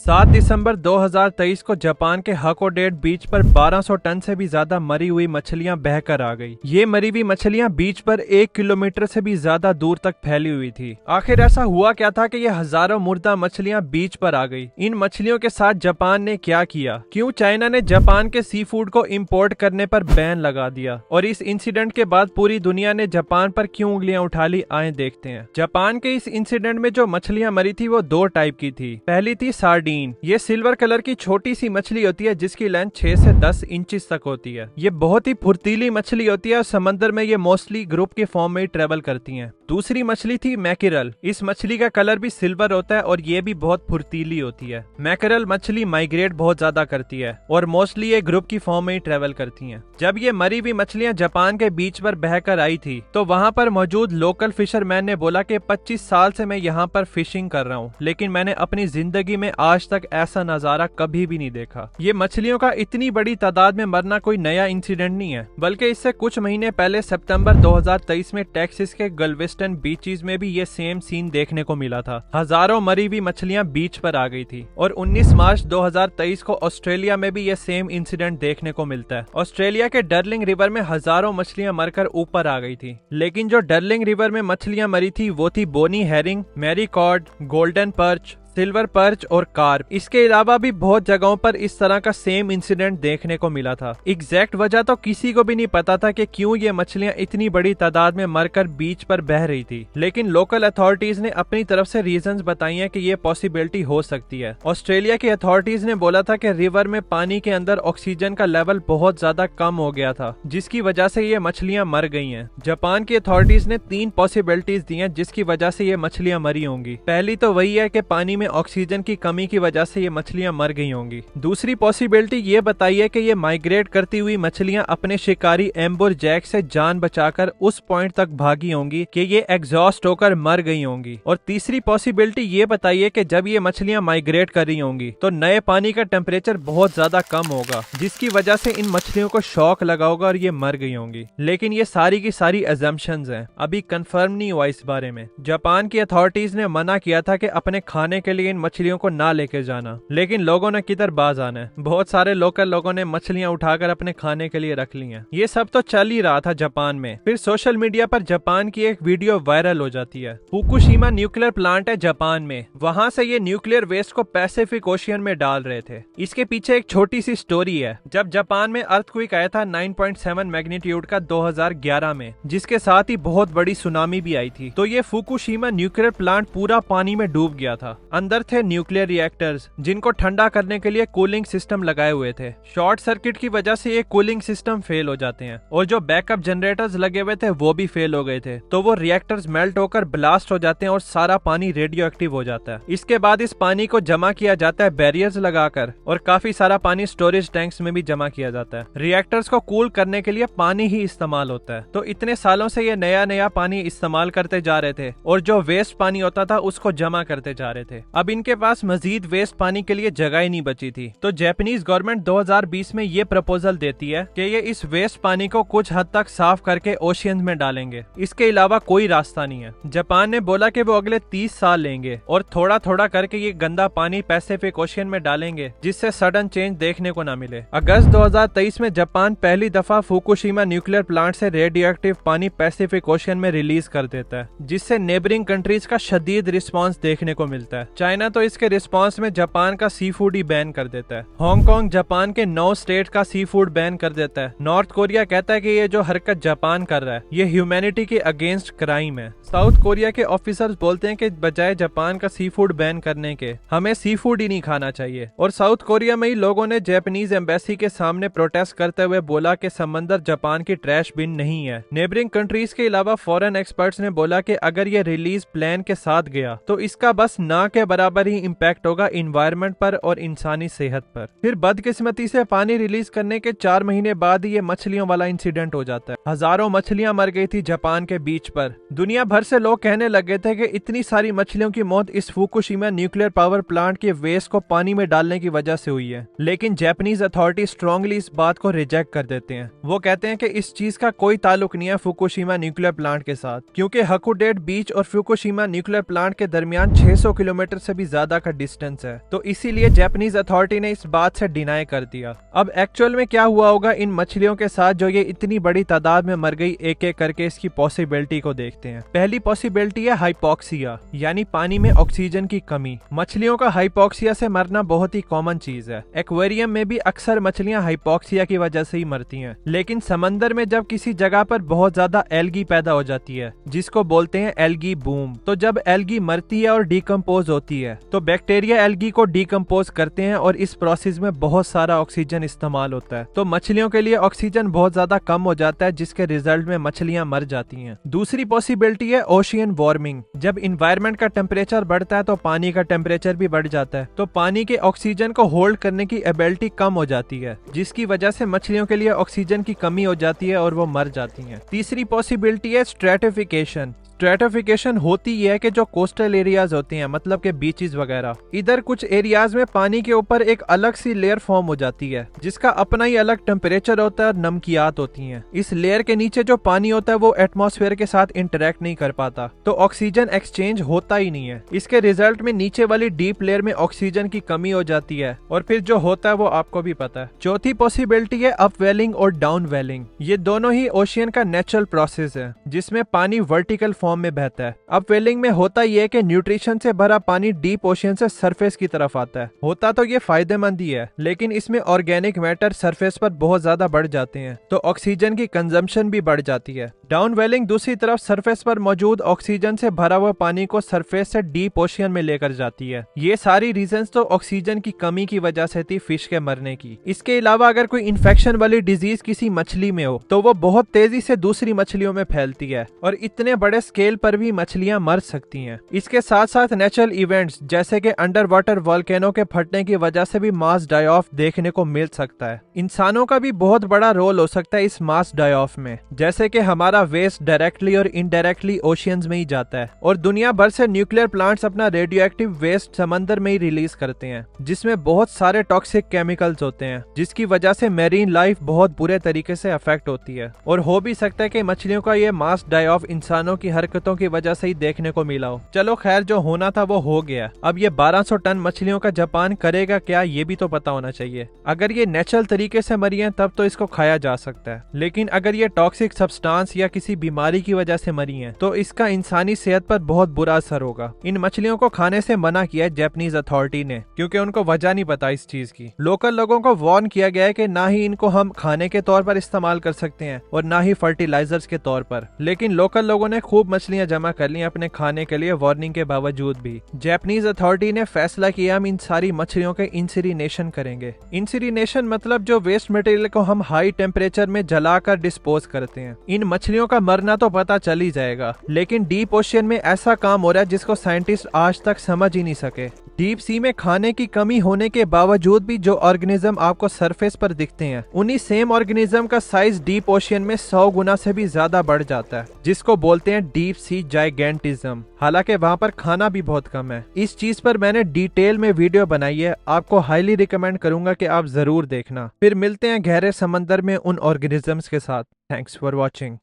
7 दिसंबर 2023 को जापान के हाकोडेट बीच पर 1200 टन से भी ज्यादा मरी हुई मछलियां बहकर आ गई। ये मरी हुई मछलियां बीच पर 1 किलोमीटर से भी ज्यादा दूर तक फैली हुई थी। आखिर ऐसा हुआ क्या था कि ये हजारों मुर्दा मछलियां बीच पर आ गई। इन मछलियों के साथ जापान ने क्या किया? क्यों चाइना ने जापान के सी फूड को इम्पोर्ट करने पर बैन लगा दिया? और इस इंसिडेंट के बाद पूरी दुनिया ने जापान पर क्यों उंगलियां उठा ली, आए देखते हैं। जापान के इस इंसिडेंट में जो मछलियां मरी थी वो दो टाइप की थी। पहली थी सार्डिन। ये सिल्वर कलर की छोटी सी मछली होती है जिसकी लेंथ 6 से 10 इंचेस तक होती है। ये बहुत ही फुर्तीली मछली होती है और समंदर में ये मोस्टली ग्रुप के फॉर्म में ही ट्रेवल करती हैं। दूसरी मछली थी मैकेरल। इस मछली का कलर भी सिल्वर होता है और ये भी बहुत फुर्तीली होती है। मैकेरल मछली माइग्रेट बहुत ज्यादा करती है और मोस्टली ये ग्रुप की फॉर्म में ही ट्रेवल करती हैं। जब ये मरी हुई मछलियां जापान के बीच पर बहकर आई थी तो वहां पर मौजूद लोकल फिशरमैन ने बोला कि 25 साल से मैं यहाँ पर फिशिंग कर रहा हूँ, लेकिन मैंने अपनी जिंदगी में आज तक ऐसा नजारा कभी भी नहीं देखा। ये मछलियों का इतनी बड़ी तादाद में मरना कोई नया इंसिडेंट नहीं है, बल्कि इससे कुछ महीने पहले सितंबर 2023 में टेक्सास के गलवेस्टन बीचेस में भी ये सेम सीन देखने को मिला था। हजारों मरी हुई मछलियां बीच पर आ गई थी। और 19 मार्च 2023 को ऑस्ट्रेलिया में भी ये सेम इंसिडेंट देखने को मिलता है। ऑस्ट्रेलिया के डर्लिंग रिवर में हजारों मछलियां मरकर ऊपर आ गई थी, लेकिन जो डर्लिंग रिवर में मछलियां मरी थी वो थी बोनी हेरिंग, मैरीकॉर्ड, गोल्डन पर्च, सिल्वर पर्च और कार्प। इसके अलावा भी बहुत जगहों पर इस तरह का सेम इंसिडेंट देखने को मिला था। एग्जैक्ट वजह तो किसी को भी नहीं पता था कि क्यों ये मछलियां इतनी बड़ी तादाद में मरकर बीच पर बह रही थी, लेकिन लोकल अथॉरिटीज ने अपनी तरफ से रीजंस बताई हैं कि ये पॉसिबिलिटी हो सकती है। ऑस्ट्रेलिया की अथॉरिटीज ने बोला था कि रिवर में पानी के अंदर ऑक्सीजन का लेवल बहुत ज्यादा कम हो गया था, जिसकी वजह से ये मछलियां मर गई हैं। जापान की अथॉरिटीज ने 3 पॉसिबिलिटीज दी हैं जिसकी वजह से ये मछलियां मरी होंगी। पहली तो वही है कि पानी में ऑक्सीजन की कमी की वजह से ये मछलियां मर गई होंगी। दूसरी पॉसिबिलिटी ये बताई है कि ये माइग्रेट करती हुई मछलियां अपने शिकारी एम्बर जैक से जान बचाकर उस पॉइंट तक भागी होंगी कि ये एग्जॉस्ट होकर मर गई होंगी। और तीसरी पॉसिबिलिटी ये बताई है कि जब ये मछलियां माइग्रेट कर रही होंगी तो नए पानी का टेम्परेचर बहुत ज्यादा कम होगा, जिसकी वजह से इन मछलियों को शॉक लगा होगा और ये मर गई होंगी। लेकिन ये सारी की सारी अजम्पशंस हैं, अभी कंफर्म नहीं हुआ इस बारे में। जापान की अथॉरिटीज ने मना किया था कि अपने खाने के लिए इन मछलियों को ना लेके जाना, लेकिन लोगों ने किधर बाज आना है। बहुत सारे लोकल लोगों ने मछलियां उठाकर अपने खाने के लिए रख ली हैं। ये सब तो चल ही रहा था जापान में। फिर सोशल मीडिया पर जापान की एक वीडियो वायरल हो जाती है। फुकुशिमा न्यूक्लियर प्लांट है जापान में, वहां से ये न्यूक्लियर वेस्ट को पैसिफिक ओशियन में डाल रहे थे। इसके पीछे एक छोटी सी स्टोरी है। जब जापान में अर्थक्वेक आया था 9.7 मैग्नीट्यूड का 2011 में, जिसके साथ ही बहुत बड़ी सुनामी भी आई थी, तो ये फुकुशिमा न्यूक्लियर प्लांट पूरा पानी में डूब गया था। अंदर थे न्यूक्लियर रिएक्टर्स जिनको ठंडा करने के लिए कूलिंग सिस्टम लगाए हुए थे। शॉर्ट सर्किट की वजह से ये कूलिंग सिस्टम फेल हो जाते हैं और जो बैकअप जनरेटर्स लगे हुए थे वो भी फेल हो गए थे, तो वो रिएक्टर्स मेल्ट होकर ब्लास्ट हो जाते हैं और सारा पानी रेडियो एक्टिव हो जाता है। इसके बाद इस पानी को जमा किया जाता है बैरियर्स लगाकर और काफी सारा पानी स्टोरेज टैंक्स में भी जमा किया जाता है। रिएक्टर्स को कूल करने के लिए पानी ही इस्तेमाल होता है। तो इतने सालों से ये नया नया पानी इस्तेमाल करते जा रहे थे और जो वेस्ट पानी होता था उसको जमा करते जा रहे थे। अब इनके पास मजीद वेस्ट पानी के लिए जगह ही नहीं बची थी, तो जापानीज गवर्नमेंट 2020 में ये प्रपोजल देती है कि ये इस वेस्ट पानी को कुछ हद तक साफ करके ओशियन में डालेंगे। इसके अलावा कोई रास्ता नहीं है। जापान ने बोला कि वो अगले 30 साल लेंगे और थोड़ा थोड़ा करके ये गंदा पानी पैसिफिक ओशियन में डालेंगे, जिससे सडन चेंज देखने को न मिले। अगस्त 2023 में जापान पहली दफा फुकुशिमा न्यूक्लियर प्लांट से रेडियो एक्टिव पानी पैसिफिक ओशियन में रिलीज कर देता है, जिससे नेबरिंग कंट्रीज का शदीद रिस्पॉन्स देखने को मिलता है। चाइना तो इसके रिस्पॉन्स में जापान का सी फूड ही बैन कर देता है। हांगकांग जापान के 9 स्टेट का सी फूड बैन कर देता है। नॉर्थ कोरिया कहता है कि ये जो हरकत जापान कर रहा है ये ह्यूमैनिटी के अगेंस्ट क्राइम है। साउथ कोरिया के ऑफिसर्स बोलते हैं कि बजाय जापान का सी फूड बैन करने के हमें सी फूड ही नहीं खाना चाहिए। और साउथ कोरिया में ही लोगों ने जापानीज एम्बेसी के सामने प्रोटेस्ट करते हुए बोला कि समंदर जापान की ट्रैश बिन नहीं है। नेबरिंग कंट्रीज के अलावा फॉरेन एक्सपर्ट्स ने बोला कि अगर ये रिलीज प्लान के साथ गया तो इसका बस ना के बराबर ही इम्पैक्ट होगा इन्वायरमेंट पर और इंसानी सेहत पर। फिर बदकिस्मती से पानी रिलीज करने के 4 महीने बाद ही ये मछलियों वाला इंसिडेंट हो जाता है। हजारों मछलियां मर गई थी जापान के बीच पर। दुनिया भर से लोग कहने लगे थे कि इतनी सारी मछलियों की मौत इस फुकुशिमा न्यूक्लियर पावर प्लांट के वेस्ट को पानी में डालने की वजह से हुई है, लेकिन जापानीज अथॉरिटी स्ट्रांगली इस बात को रिजेक्ट कर देते हैं। वो कहते हैं कि इस चीज का कोई ताल्लुक नहीं है फुकुशिमा न्यूक्लियर प्लांट के साथ, क्योंकि हाकोडेट बीच और फुकुशिमा न्यूक्लियर प्लांट के दरमियान 600 किलोमीटर से भी ज्यादा का डिस्टेंस है, तो इसीलिए जापानीज अथॉरिटी ने इस बात से डिनाई कर दिया। अब एक्चुअल में क्या हुआ होगा इन मछलियों के साथ जो ये इतनी बड़ी तादाद में मर गई, एक एक करके इसकी पॉसिबिलिटी को देखते हैं। पहली पॉसिबिलिटी है हाइपोक्सिया, यानी पानी में ऑक्सीजन की कमी। मछलियों का हाइपोक्सिया से मरना बहुत ही कॉमन चीज है। एक्वेरियम में भी अक्सर मछलियां हाइपोक्सिया की वजह से ही मरती हैं, लेकिन समंदर में जब किसी जगह पर बहुत ज्यादा एल्गी पैदा हो जाती है, जिसको बोलते हैं एल्गी बूम, तो जब एल्गी मरती है और डिकम्पोज होती है तो बैक्टीरिया एल्गी को डिकम्पोज करते हैं और इस प्रोसेस में बहुत सारा ऑक्सीजन इस्तेमाल होता है। तो मछलियों के लिए ऑक्सीजन बहुत ज्यादा कम हो जाता है, जिसके रिजल्ट में मछलियां मर जाती हैं। दूसरी पॉसिबिलिटी है ओशियन वार्मिंग। जब इन्वायरमेंट का टेम्परेचर बढ़ता है तो पानी का टेम्परेचर भी बढ़ जाता है, तो पानी के ऑक्सीजन को होल्ड करने की एबिलिटी कम हो जाती है, जिसकी वजह से मछलियों के लिए ऑक्सीजन की कमी हो जाती है और वो मर जाती हैं। तीसरी पॉसिबिलिटी है स्ट्रेटिफिकेशन। स्ट्रेटिफिकेशन होती है कि जो कोस्टल एरियाज होते हैं, मतलब के बीचेस वगैरह, इधर कुछ एरियाज में पानी के ऊपर एक अलग सी लेयर फॉर्म हो जाती है, जिसका अपना ही अलग टेम्परेचर होता है और नमकियात होती हैं। इस लेयर के नीचे जो पानी होता है वो एटमॉस्फेयर के साथ इंटरेक्ट नहीं कर पाता, तो ऑक्सीजन एक्सचेंज होता ही नहीं है। इसके रिजल्ट में नीचे वाली डीप लेयर में ऑक्सीजन की कमी हो जाती है और फिर जो होता है वो आपको भी पता है। चौथी पॉसिबिलिटी है अपवेलिंग और डाउन वेलिंग। ये दोनों ही ओशियन का नेचुरल प्रोसेस है, जिसमें पानी वर्टिकल फॉर्म में बहता है। अपवेलिंग में होता यह है कि न्यूट्रिशन से भरा पानी डीप ओशियन से सरफेस की तरफ आता है। होता तो ये फायदेमंद ही है, लेकिन इसमें ऑर्गेनिक मैटर सरफेस पर बहुत ज्यादा बढ़ जाते हैं, तो ऑक्सीजन की कंजम्पशन भी बढ़ जाती है। डाउन वेलिंग दूसरी तरफ सरफेस पर मौजूद ऑक्सीजन से भरा हुआ पानी को सरफेस से डीप ओशियन में लेकर जाती है। ये सारी रीजंस तो ऑक्सीजन की कमी की वजह से थी फिश के मरने की। इसके अलावा अगर कोई इन्फेक्शन वाली डिजीज किसी मछली में हो तो वो बहुत तेजी से दूसरी मछलियों में फैलती है और इतने बड़े स्केल पर भी मछलियां मर सकती हैं। इसके साथ साथ नेचुरल इवेंट्स जैसे कि अंडर वाटर वोल्केनो के फटने की वजह से भी मास डाई ऑफ देखने को मिल सकता है। इंसानों का भी बहुत बड़ा रोल हो सकता है इस मास डाई ऑफ में, जैसे कि हमारा वेस्ट डायरेक्टली और इनडायरेक्टली ओशियंस में ही जाता है और दुनिया भर से न्यूक्लियर प्लांट्स अपना रेडियो एक्टिव वेस्ट समंदर में ही रिलीज करते हैं, जिसमें बहुत सारे टॉक्सिक केमिकल्स होते हैं, जिसकी वजह से मैरीन लाइफ बहुत बुरे तरीके से अफेक्ट होती है। और हो भी सकता है कि मछलियों का ये मास डाई ऑफ इंसानों की हरकतों की वजह से ही देखने को मिला हो। चलो खैर, जो होना था वो हो गया। अब ये 1200 टन मछलियों का जापान करेगा क्या, ये भी तो पता होना चाहिए। अगर ये नेचुरल तरीके से मरी हैं तब तो इसको खाया जा सकता है, लेकिन अगर ये टॉक्सिक सब्सटेंस या किसी बीमारी की वजह से मरी हैं तो इसका इंसानी सेहत पर बहुत बुरा असर होगा। इन मछलियों को खाने से मना किया है जापानीज अथॉरिटी ने, क्योंकि उनको वजह नहीं पता इस चीज की। लोकल लोगों को वार्न किया गया है कि ना ही इनको हम खाने के तौर पर इस्तेमाल कर सकते हैं और ना ही फर्टिलाइजर्स के तौर पर, लेकिन लोकल लोगों ने खूब मछलियां जमा कर ली अपने खाने के लिए वार्निंग के बावजूद भी। जापानीज अथॉरिटी ने फैसला किया हम इन सारी मछलियों के इंसिनेशन करेंगे। इंसिनेशन मतलब जो वेस्ट मटेरियल को हम हाई टेम्परेचर में जलाकर डिस्पोज करते हैं। इन मछलियों का मरना तो पता चल ही जाएगा, लेकिन डीप ओशियन में ऐसा काम हो रहा है जिसको साइंटिस्ट आज तक समझ ही नहीं सके। डीप सी में खाने की कमी होने के बावजूद भी जो ऑर्गेनिज्म आपको सरफेस पर दिखते हैं, उन्हीं सेम ऑर्गेनिज्म का साइज डीप ओशियन में 100 गुना से भी ज्यादा बढ़ जाता है, जिसको बोलते हैं डीप सी जाइगेंटिज्म। हालांकि वहां पर खाना भी बहुत कम है। इस चीज पर मैंने डिटेल में वीडियो बनाई है, आपको हाईली रिकमेंड करूंगा कि आप जरूर देखना। फिर मिलते हैं गहरे समंदर में उन ऑर्गेनिजम्स के साथ। Thanks for watching.